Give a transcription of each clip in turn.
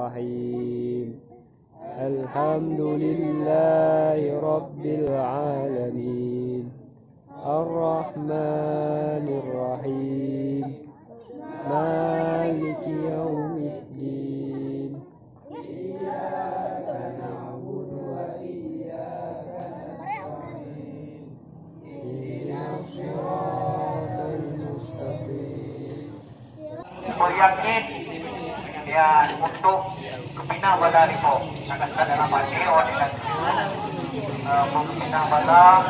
الرحيم الحمد لله رب العالمين الرحمن الرحيم مالك يوم الدين إياك نعبد وإياك نستعين اهدنا الصراط المستقيم. Yakin ya untuk kepinah bala ripo akan dalam paseo dengan kepinah bala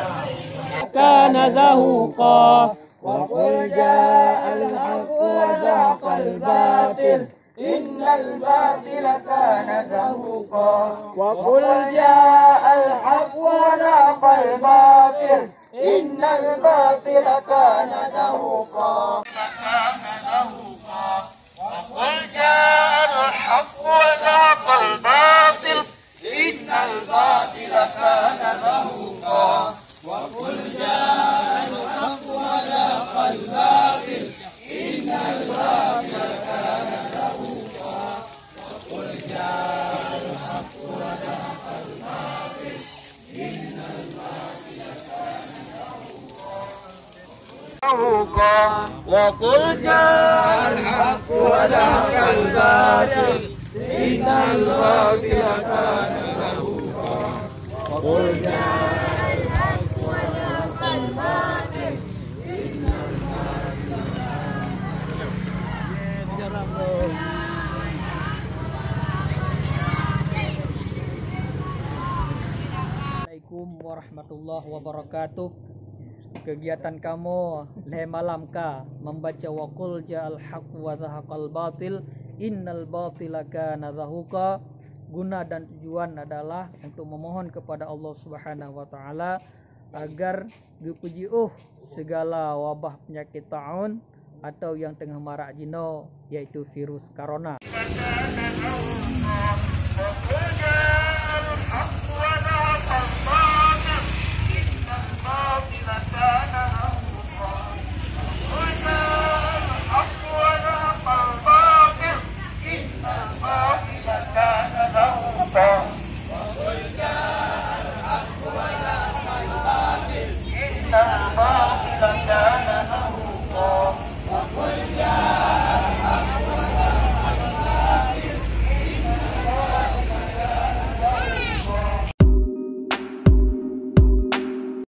كان زهوقا وقل جاء الحق وزهق الباطل إن الباطل كان زهوقا وقل جاء الحق وزهق الباطل إن الباطل كان زهوقا وقل جاء الحق وزهق الباطل إن الباطل كان زهوقا وقل جاء الحق وزهق الباطل إن الباطل كان زهوقا وقل جاء الحق وزهق الباطل إن الباطل كان زهوقا وقل جاء الحق وزهق الباطل إن الباطل كان زهوقا وقل جاء Assalamualaikum warahmatullahi wabarakatuh. Kegiatan kamu leh malam ka membaca waqul ja'al haqq wa zahaqal batil innal batila kana zahuqa. Guna dan tujuan adalah untuk memohon kepada Allah Subhanahu wa taala agar dipujiuh segala wabah penyakit taun atau yang tengah marak jino, yaitu virus corona.